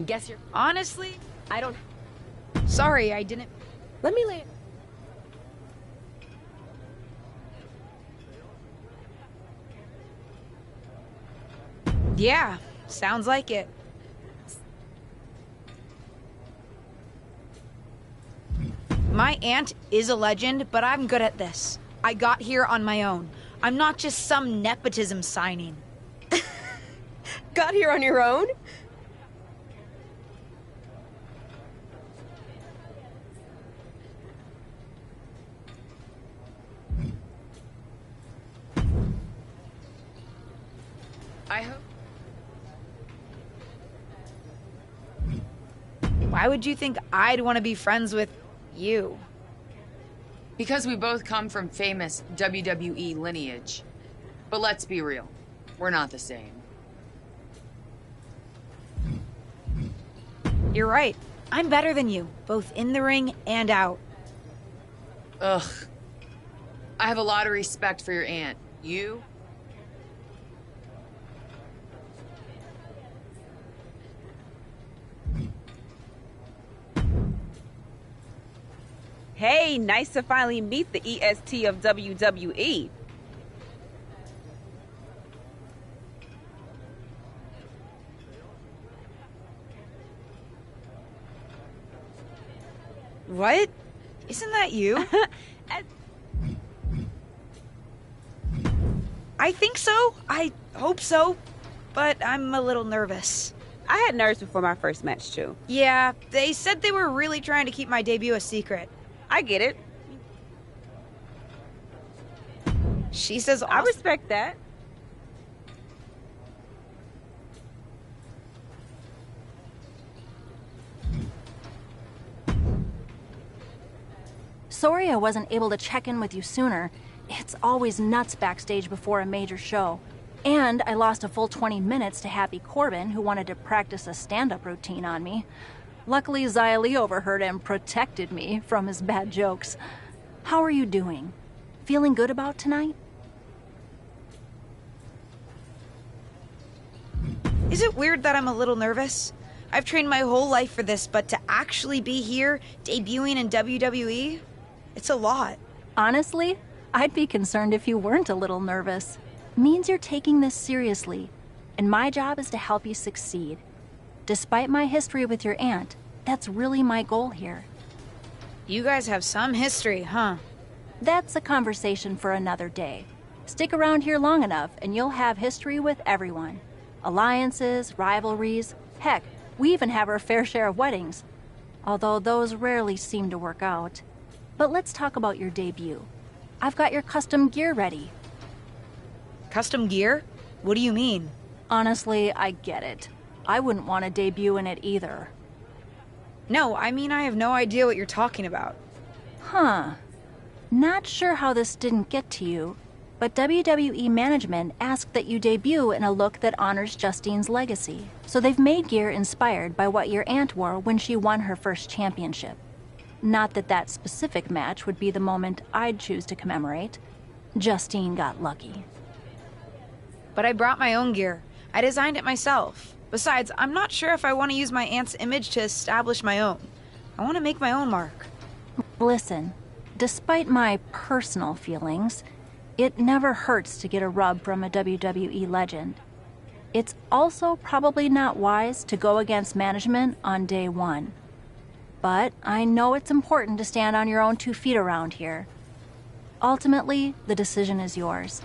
guess you're... Honestly, I don't... sorry, I didn't... Let me lay... Yeah, sounds like it. My aunt is a legend, but I'm good at this. I got here on my own. I'm not just some nepotism signing. Got here on your own? I hope... Why would you think I'd want to be friends with you? Because we both come from famous WWE lineage. But let's be real, we're not the same. You're right. I'm better than you, both in the ring and out. Ugh. I have a lot of respect for your aunt. You? Hey, nice to finally meet the EST of WWE. What? Isn't that you? I think so. I hope so. But I'm a little nervous. I had nerves before my first match, too. Yeah, they said they were really trying to keep my debut a secret. I get it. She says I respect that. Sorry I wasn't able to check in with you sooner. It's always nuts backstage before a major show. And I lost a full 20 minutes to Happy Corbin, who wanted to practice a stand-up routine on me. Luckily, Xia Li overheard and protected me from his bad jokes. How are you doing? Feeling good about tonight? Is it weird that I'm a little nervous? I've trained my whole life for this, but to actually be here, debuting in WWE, it's a lot. Honestly, I'd be concerned if you weren't a little nervous. Means you're taking this seriously, and my job is to help you succeed. Despite my history with your aunt, that's really my goal here. You guys have some history, huh? That's a conversation for another day. Stick around here long enough, and you'll have history with everyone. Alliances, rivalries, heck, we even have our fair share of weddings. Although those rarely seem to work out. But let's talk about your debut. I've got your custom gear ready. Custom gear? What do you mean? Honestly, I get it. I wouldn't want to debut in it either. No, I mean I have no idea what you're talking about. Huh. Not sure how this didn't get to you, but WWE management asked that you debut in a look that honors Justine's legacy. So they've made gear inspired by what your aunt wore when she won her first championship. Not that that specific match would be the moment I'd choose to commemorate. Justine got lucky. But I brought my own gear. I designed it myself. Besides, I'm not sure if I want to use my aunt's image to establish my own. I want to make my own mark. Listen, despite my personal feelings, it never hurts to get a rub from a WWE legend. It's also probably not wise to go against management on day one. But I know it's important to stand on your own 2 feet around here. Ultimately, the decision is yours.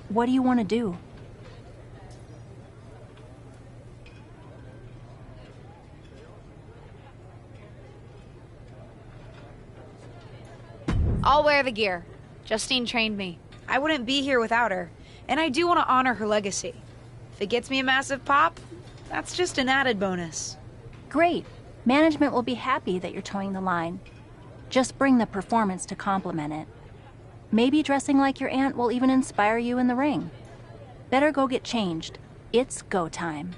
What do you want to do? I'll wear the gear. Justine trained me. I wouldn't be here without her, and I do want to honor her legacy. If it gets me a massive pop, that's just an added bonus. Great. Management will be happy that you're towing the line. Just bring the performance to complement it. Maybe dressing like your aunt will even inspire you in the ring. Better go get changed. It's go time.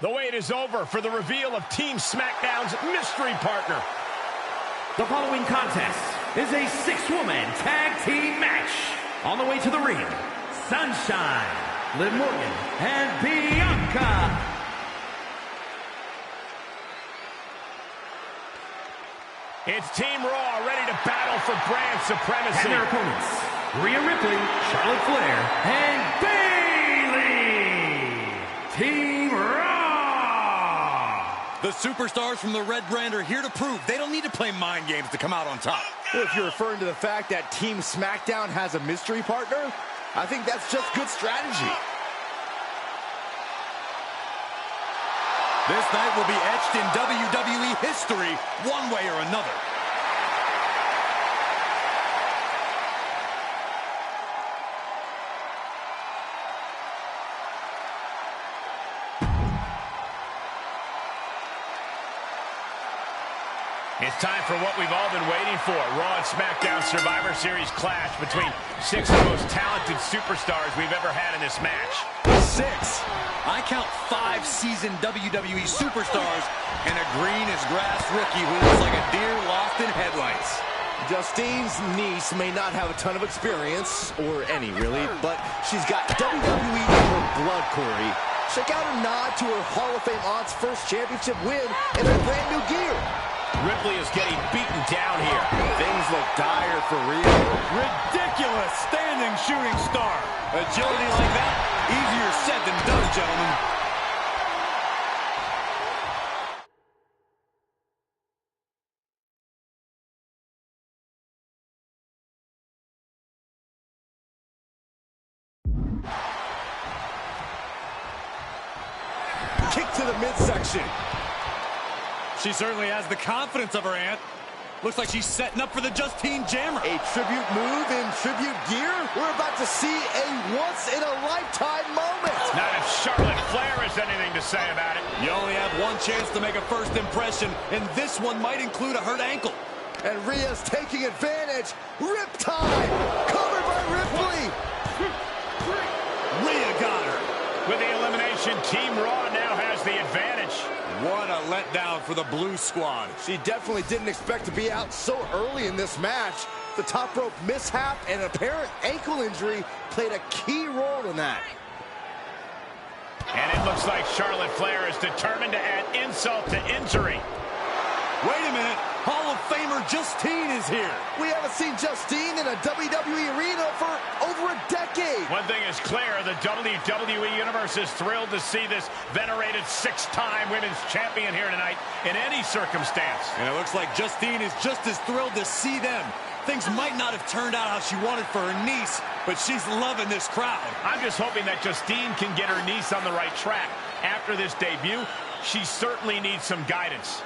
The wait is over for the reveal of Team SmackDown's mystery partner. The following contest is a 6-woman tag team match. On the way to the ring, Sunshine, Liv Morgan, and Bianca. It's Team Raw ready to battle for brand supremacy. And their opponents, Rhea Ripley, Charlotte Flair, and Bayley. Team Raw. The superstars from the Red Brand are here to prove they don't need to play mind games to come out on top. If you're referring to the fact that Team SmackDown has a mystery partner, I think that's just good strategy. This night will be etched in WWE history one way or another. It's time for what we've all been waiting for. Raw and SmackDown Survivor Series clash between 6 of the most talented superstars we've ever had in this match. 6. I count 5 seasoned WWE superstars and a green as grass rookie who looks like a deer lost in headlights. Justine's niece may not have a ton of experience, or any really, but she's got WWE in her blood, Corey. Check out her nod to her Hall of Fame aunt's first championship win in her brand new gear. Ripley is getting beaten down here. Things look dire for Rhea. Ridiculous standing shooting star. Agility like that, easier said than done, gentlemen. Kick to the midsection. She certainly has the confidence of her aunt. Looks like she's setting up for the Justine Jammer. A tribute move in tribute gear? We're about to see a once-in-a-lifetime moment. Not if Charlotte Flair has anything to say about it. You only have one chance to make a first impression, and this one might include a hurt ankle. And Rhea's taking advantage. Riptide! Covered by Ripley! Rhea got her. With the elimination, Team Raw now has the advantage. What a letdown for the Blue Squad. She definitely didn't expect to be out so early in this match. The top rope mishap and apparent ankle injury played a key role in that. And it looks like Charlotte Flair is determined to add insult to injury. Wait a minute. Hall of Famer Justine is here. We haven't seen Justine in a WWE arena for over a decade. One thing is clear, the WWE Universe is thrilled to see this venerated 6-time women's champion here tonight in any circumstance. And it looks like Justine is just as thrilled to see them. Things might not have turned out how she wanted for her niece, but she's loving this crowd. I'm just hoping that Justine can get her niece on the right track. After this debut, she certainly needs some guidance.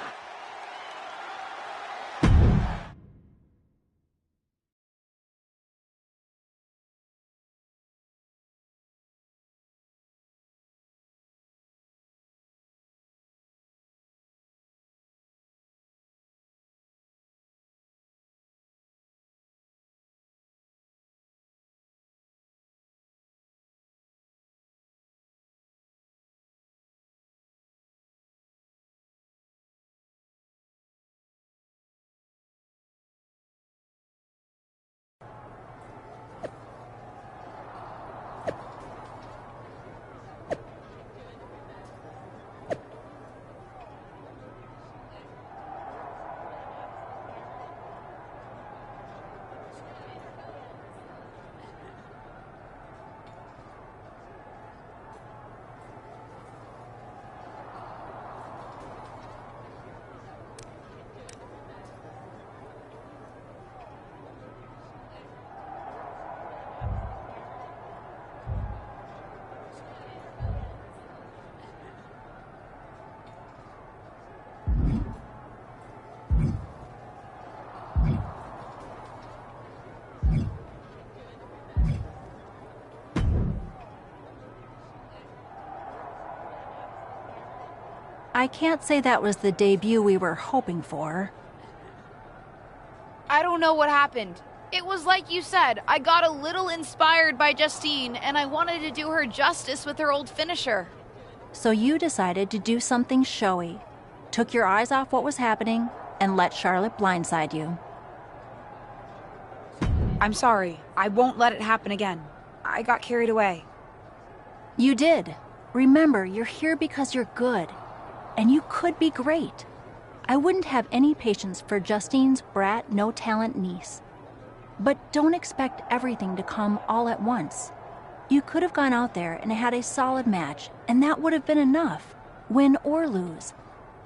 I can't say that was the debut we were hoping for. I don't know what happened. It was like you said, I got a little inspired by Justine, and I wanted to do her justice with her old finisher. So you decided to do something showy, took your eyes off what was happening, and let Charlotte blindside you. I'm sorry. I won't let it happen again. I got carried away. You did. Remember, you're here because you're good. And you could be great. I wouldn't have any patience for Justine's brat, no-talent niece. But don't expect everything to come all at once. You could have gone out there and had a solid match, and that would have been enough, win or lose.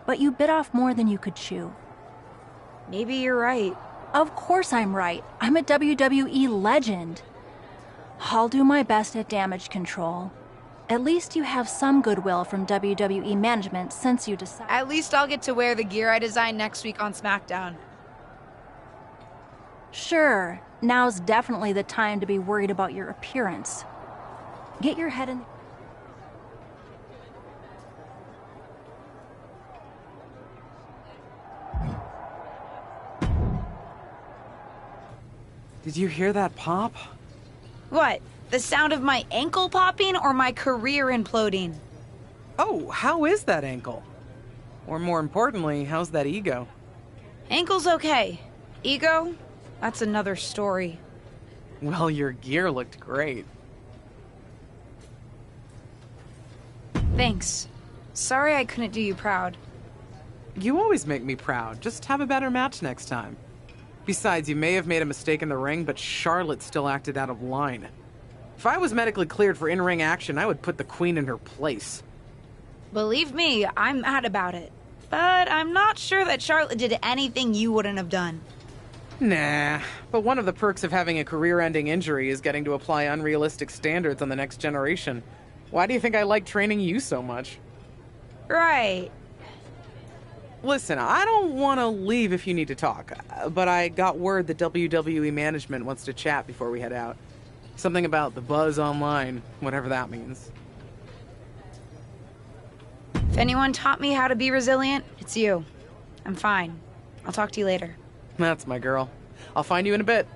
But you bit off more than you could chew. Maybe you're right. Of course I'm right. I'm a WWE legend. I'll do my best at damage control. At least you have some goodwill from WWE management since you decided. At least I'll get to wear the gear I designed next week on SmackDown. Sure, now's definitely the time to be worried about your appearance. Get your head in. Did you hear that pop? What? The sound of my ankle popping or my career imploding? Oh, how is that ankle? Or more importantly, how's that ego? Ankle's okay. Ego? That's another story. Well, your gear looked great. Thanks. Sorry I couldn't do you proud. You always make me proud. Just have a better match next time. Besides, you may have made a mistake in the ring, but Charlotte still acted out of line. If I was medically cleared for in-ring action, I would put the Queen in her place. Believe me, I'm mad about it. But I'm not sure that Charlotte did anything you wouldn't have done. Nah, but one of the perks of having a career-ending injury is getting to apply unrealistic standards on the next generation. Why do you think I like training you so much? Right. Listen, I don't want to leave if you need to talk, but I got word that WWE management wants to chat before we head out. Something about the buzz online, whatever that means. If anyone taught me how to be resilient, it's you. I'm fine. I'll talk to you later. That's my girl. I'll find you in a bit.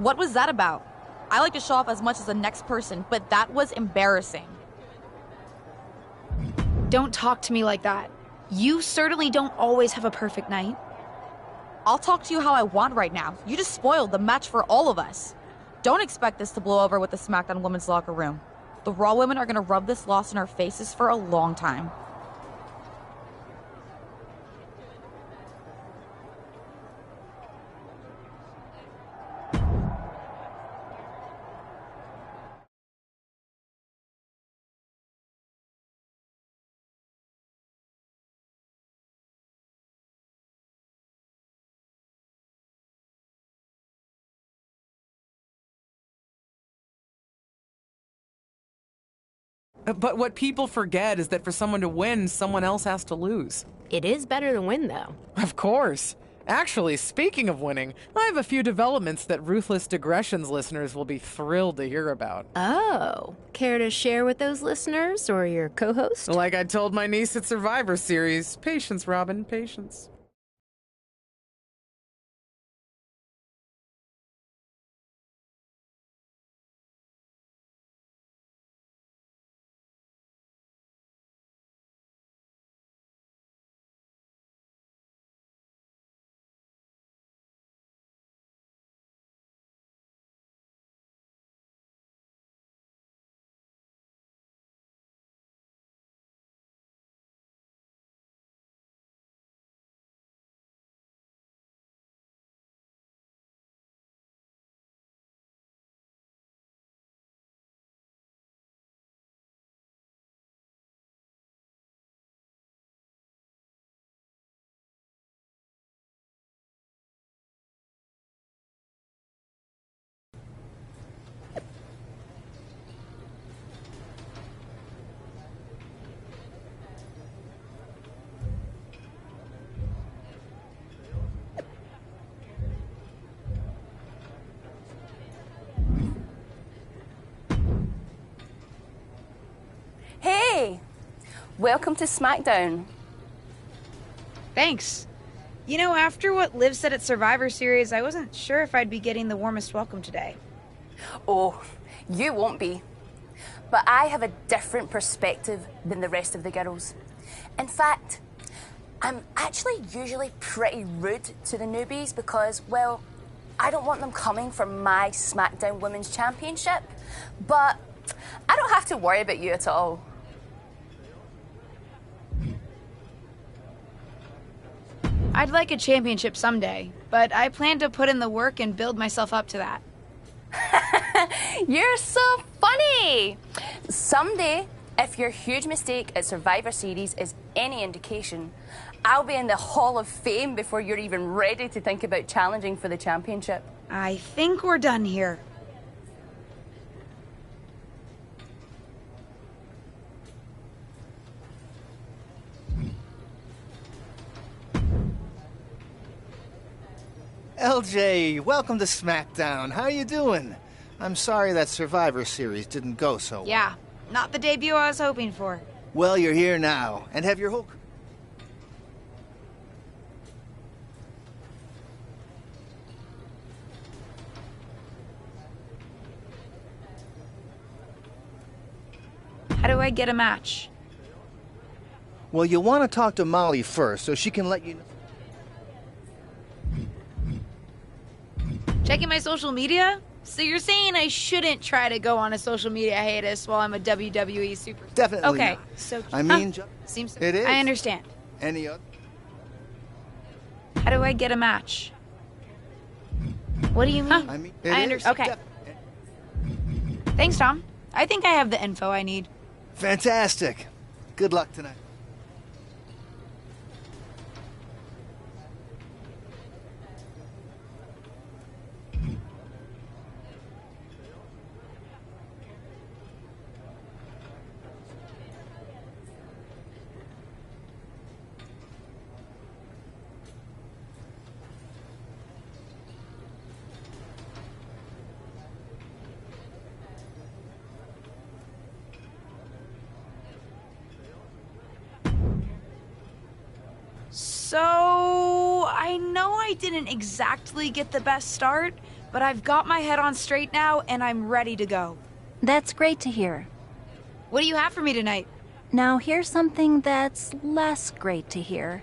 What was that about? I like to show off as much as the next person, but that was embarrassing. Don't talk to me like that. You certainly don't always have a perfect night. I'll talk to you how I want right now. You just spoiled the match for all of us. Don't expect this to blow over with the SmackDown women's locker room. The Raw women are gonna rub this loss in our faces for a long time. But what people forget is that for someone to win, someone else has to lose. It is better to win, though. Of course. Actually, speaking of winning, I have a few developments that Ruthless Digressions listeners will be thrilled to hear about. Oh. Care to share with those listeners or your co-host? Like I told my niece at Survivor Series, patience, Robin, patience. Welcome to SmackDown. Thanks. You know, after what Liv said at Survivor Series, I wasn't sure if I'd be getting the warmest welcome today. Oh, you won't be. But I have a different perspective than the rest of the girls. In fact, I'm actually usually pretty rude to the newbies because, well, I don't want them coming for my SmackDown Women's Championship. But I don't have to worry about you at all. I'd like a championship someday, but I plan to put in the work and build myself up to that. You're so funny! Someday, if your huge mistake at Survivor Series is any indication, I'll be in the Hall of Fame before you're even ready to think about challenging for the championship. I think we're done here. LJ, welcome to SmackDown. How you doing? I'm sorry that Survivor Series didn't go so well. Yeah, not the debut I was hoping for. Well, you're here now, and have your whole... How do I get a match? Well, you'll want to talk to Molly first, so she can let you know... Checking my social media? So you're saying I shouldn't try to go on a social media hiatus while I'm a WWE super... Definitely Okay, not. so... I mean... Seems... It is. I understand. Any other... How do I get a match? What do you mean? I mean... I understand. Okay. Thanks, Tom. I think I have the info I need. Fantastic. Good luck tonight. So, I know I didn't exactly get the best start, but I've got my head on straight now and I'm ready to go. That's great to hear. What do you have for me tonight? Now, here's something that's less great to hear.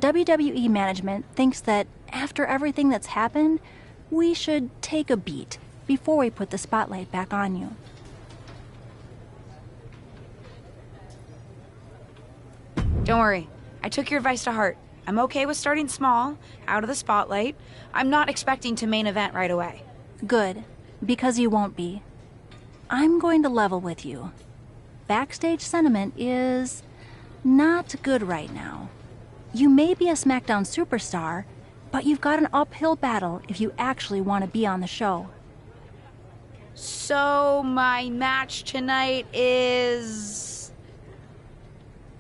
WWE management thinks that after everything that's happened, we should take a beat before we put the spotlight back on you. Don't worry. I took your advice to heart. I'm okay with starting small, out of the spotlight. I'm not expecting to main event right away. Good, because you won't be. I'm going to level with you. Backstage sentiment is not good right now. You may be a SmackDown superstar, but you've got an uphill battle if you actually want to be on the show. So, my match tonight is...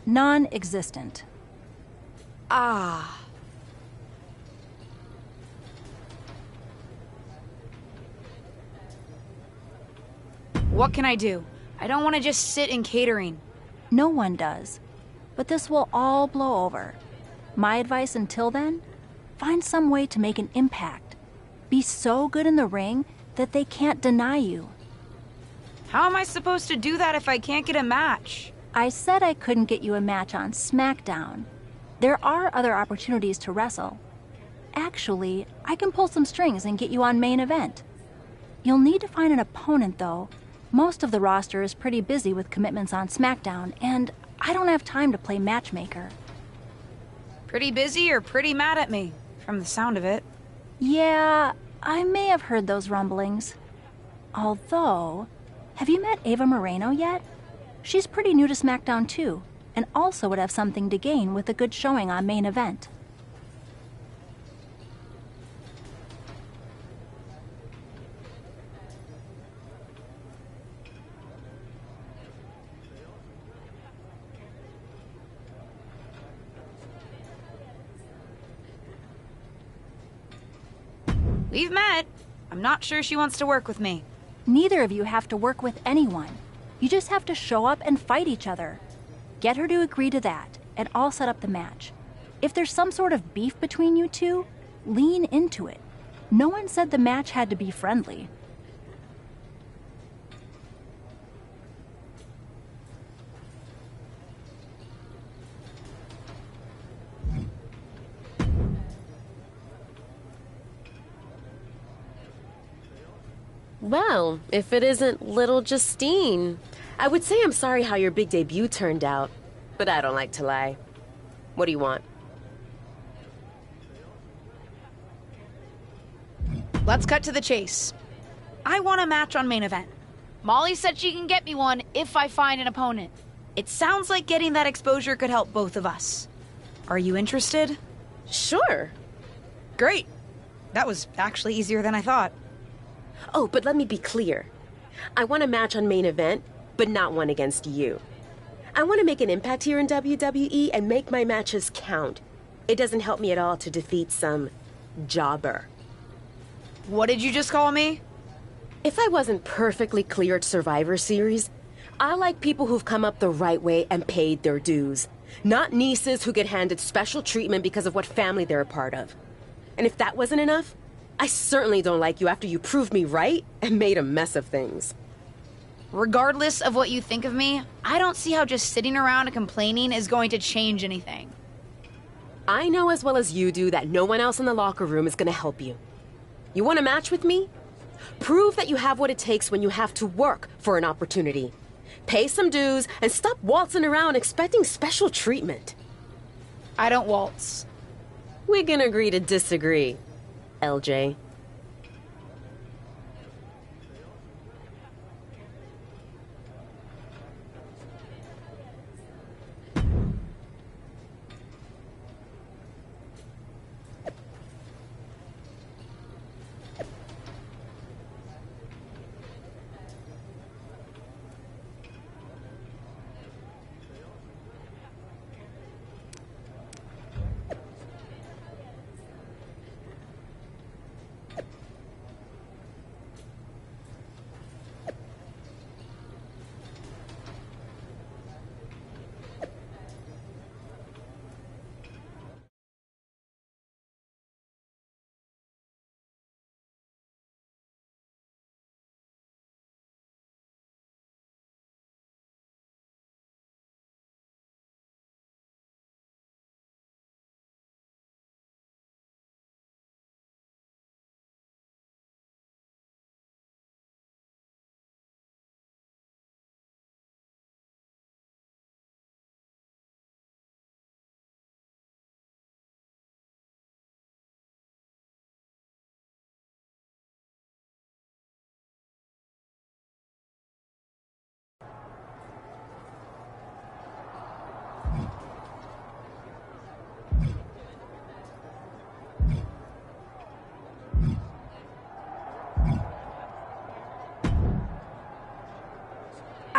non-existent. Ah. What can I do? I don't want to just sit in catering. No one does. But this will all blow over. My advice until then? Find some way to make an impact. Be so good in the ring that they can't deny you. How am I supposed to do that if I can't get a match? I said I couldn't get you a match on SmackDown. There are other opportunities to wrestle. Actually, I can pull some strings and get you on main event. You'll need to find an opponent, though. Most of the roster is pretty busy with commitments on SmackDown, and I don't have time to play matchmaker. Pretty busy or pretty mad at me, from the sound of it. Yeah, I may have heard those rumblings. Although, have you met Ava Moreno yet? She's pretty new to SmackDown too, and also would have something to gain with a good showing on main event. We've met. I'm not sure she wants to work with me. Neither of you have to work with anyone. You just have to show up and fight each other. Get her to agree to that, and I'll set up the match. If there's some sort of beef between you two, lean into it. No one said the match had to be friendly. Well, if it isn't little Justine, I would say I'm sorry how your big debut turned out, but I don't like to lie. What do you want? Let's cut to the chase. I want a match on Main Event. Molly said she can get me one if I find an opponent. It sounds like getting that exposure could help both of us. Are you interested? Sure. Great. That was actually easier than I thought. Oh, but let me be clear. I want a match on Main Event, but not one against you. I want to make an impact here in WWE and make my matches count. It doesn't help me at all to defeat some jobber. What did you just call me? If I wasn't perfectly clear at Survivor Series, I like people who've come up the right way and paid their dues. Not nieces who get handed special treatment because of what family they're a part of. And if that wasn't enough, I certainly don't like you after you proved me right and made a mess of things. Regardless of what you think of me, I don't see how just sitting around and complaining is going to change anything. I know as well as you do that no one else in the locker room is going to help you. You want a match with me? Prove that you have what it takes when you have to work for an opportunity. Pay some dues and stop waltzing around expecting special treatment. I don't waltz. We can agree to disagree, LJ.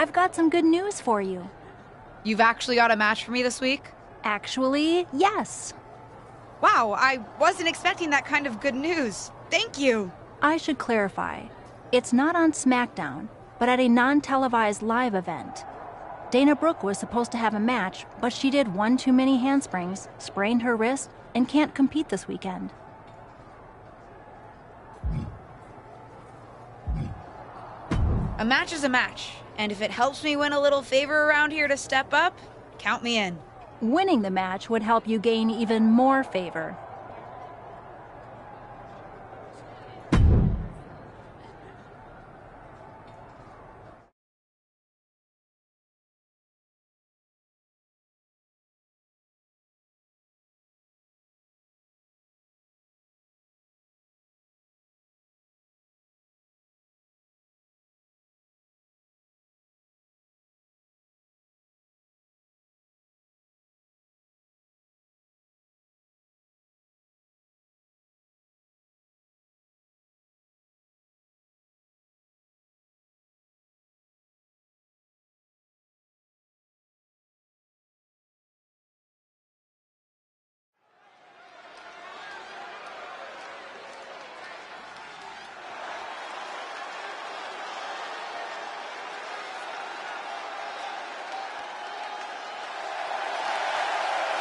I've got some good news for you. You've actually got a match for me this week? Actually, yes. Wow, I wasn't expecting that kind of good news. Thank you. I should clarify. It's not on SmackDown, but at a non-televised live event. Dana Brooke was supposed to have a match, but she did one too many handsprings, sprained her wrist, and can't compete this weekend. A match is a match, and if it helps me win a little favor around here to step up, count me in. Winning the match would help you gain even more favor.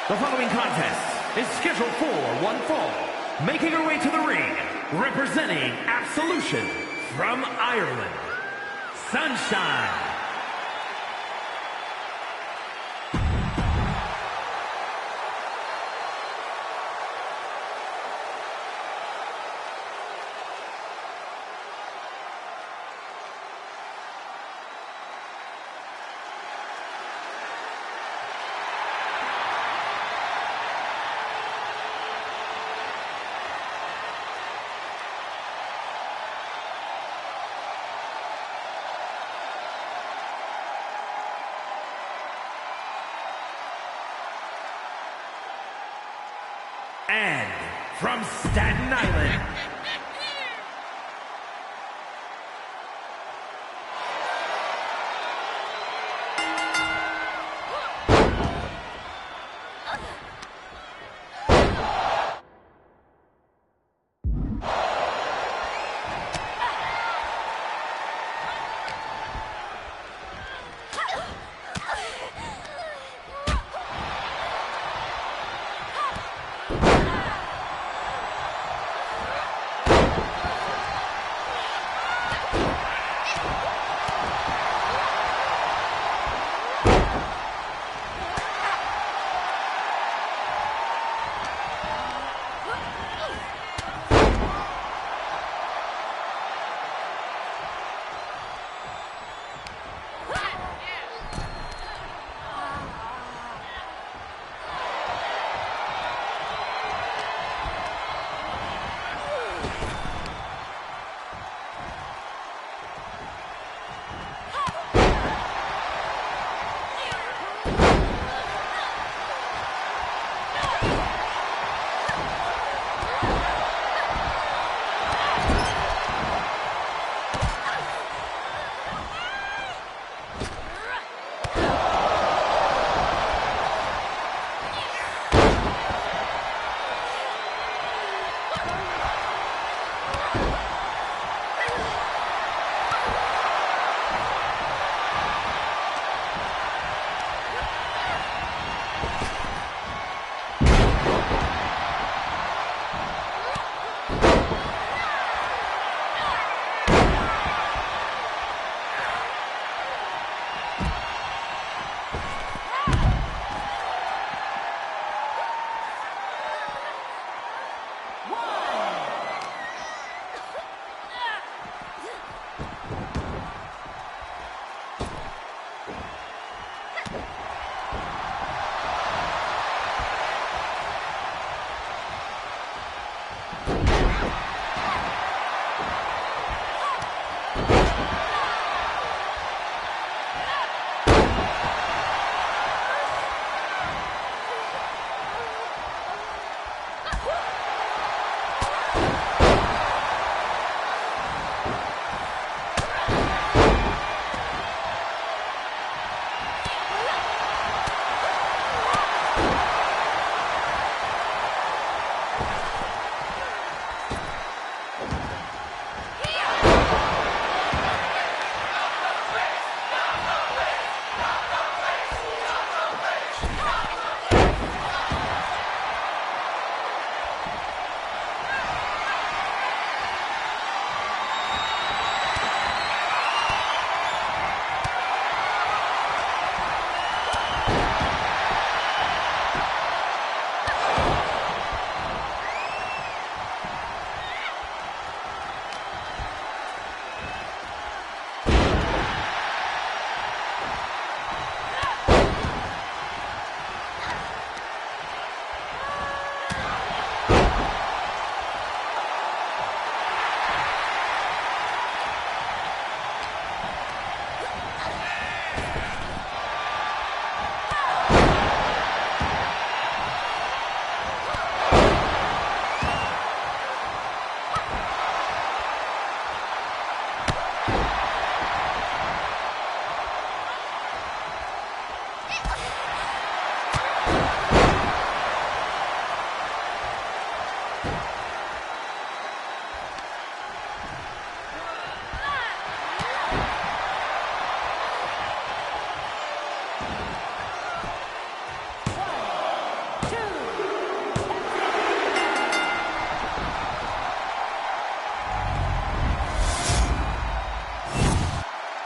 The following contest is scheduled for one fall. Making her way to the ring, representing Absolution from Ireland, Sunshine. And from Staten Island,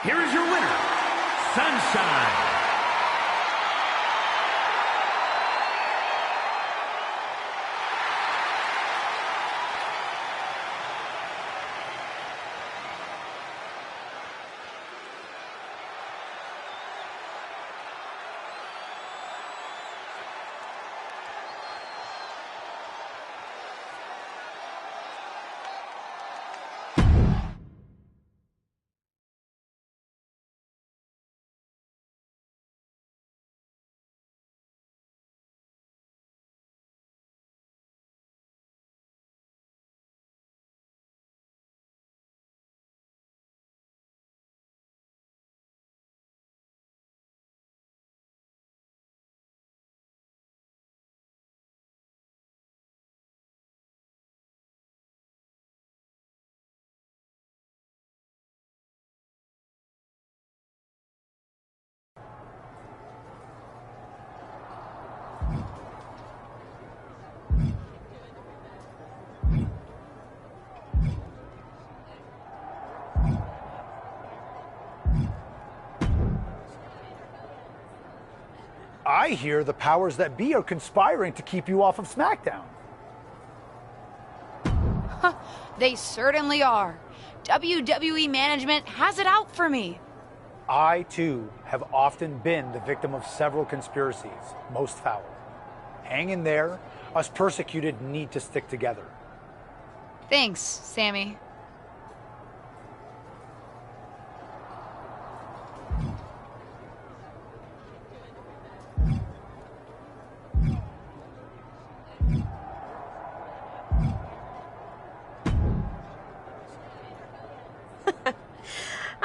here is your winner, Sunshine. I hear the powers that be are conspiring to keep you off of SmackDown. They certainly are. WWE management has it out for me. I, too, have often been the victim of several conspiracies, most foul. Hang in there. Us persecuted need to stick together. Thanks, Sammy.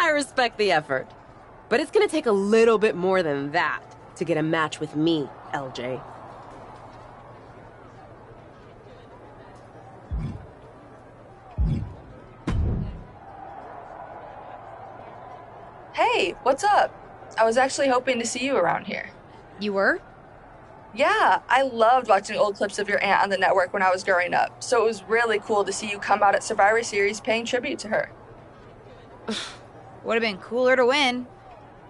I respect the effort. But it's gonna take a little bit more than that to get a match with me, LJ. Hey, what's up? I was actually hoping to see you around here. You were? Yeah, I loved watching old clips of your aunt on the network when I was growing up, so it was really cool to see you come out at Survivor Series paying tribute to her. Would have been cooler to win.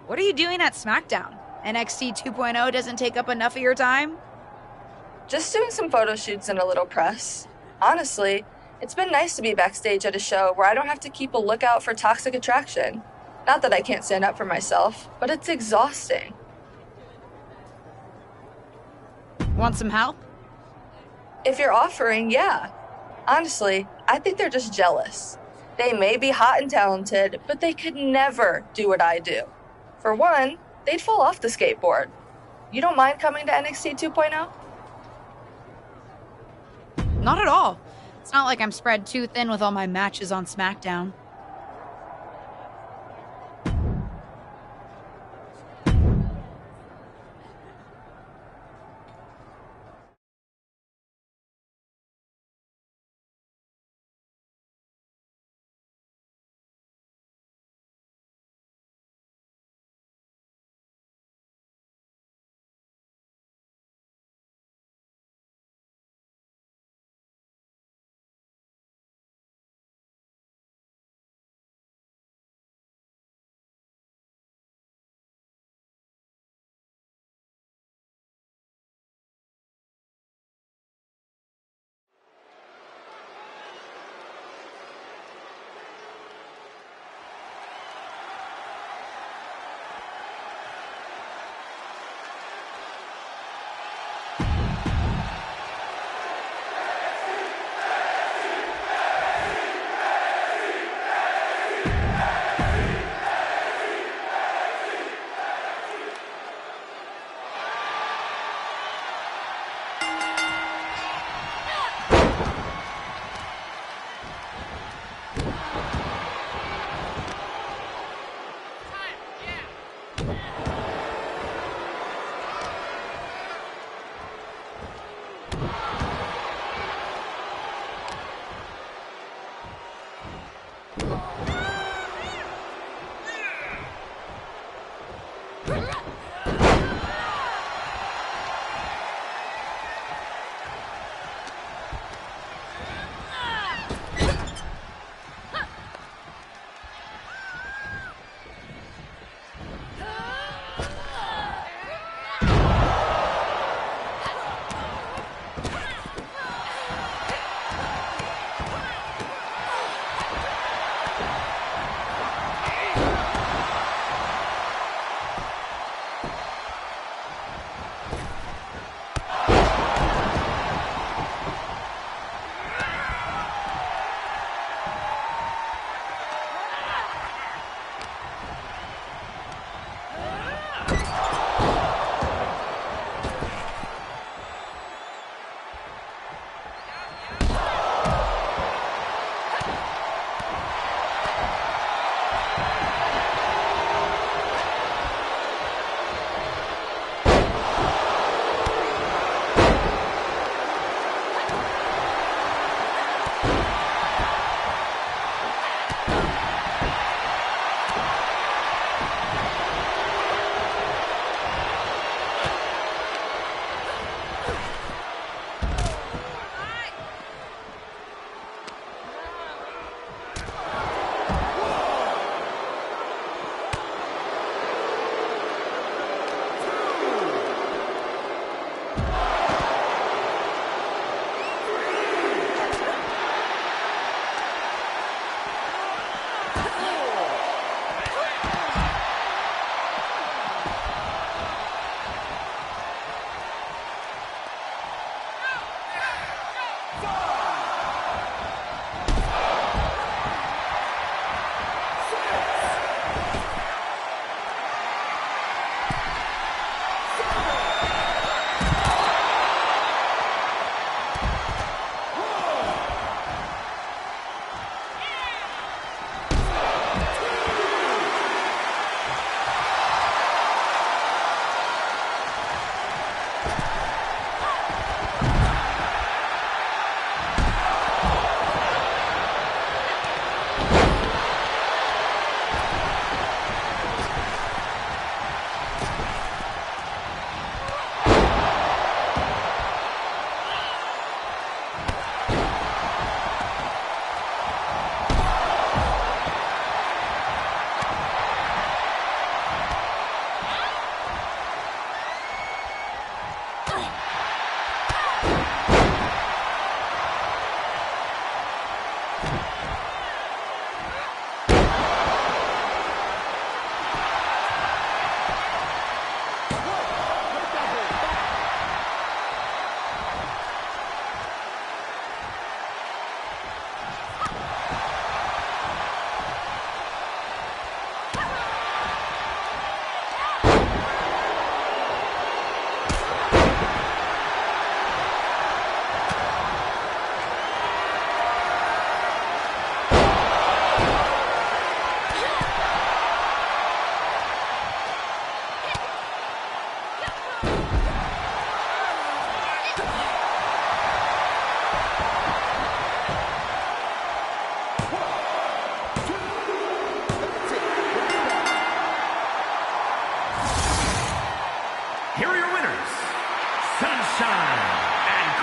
What are you doing at SmackDown? NXT 2.0 doesn't take up enough of your time? Just doing some photo shoots and a little press. Honestly, it's been nice to be backstage at a show where I don't have to keep a lookout for toxic attraction. Not that I can't stand up for myself, but it's exhausting. Want some help? If you're offering, yeah. Honestly, I think they're just jealous. They may be hot and talented, but they could never do what I do. For one, they'd fall off the skateboard. You don't mind coming to NXT 2.0? Not at all. It's not like I'm spread too thin with all my matches on SmackDown.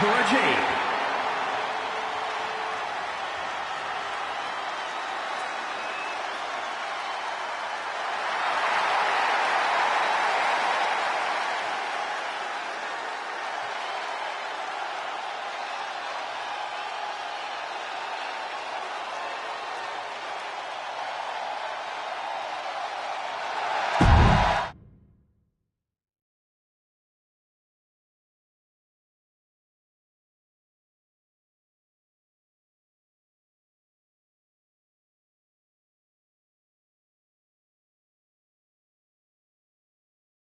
Cora Jade.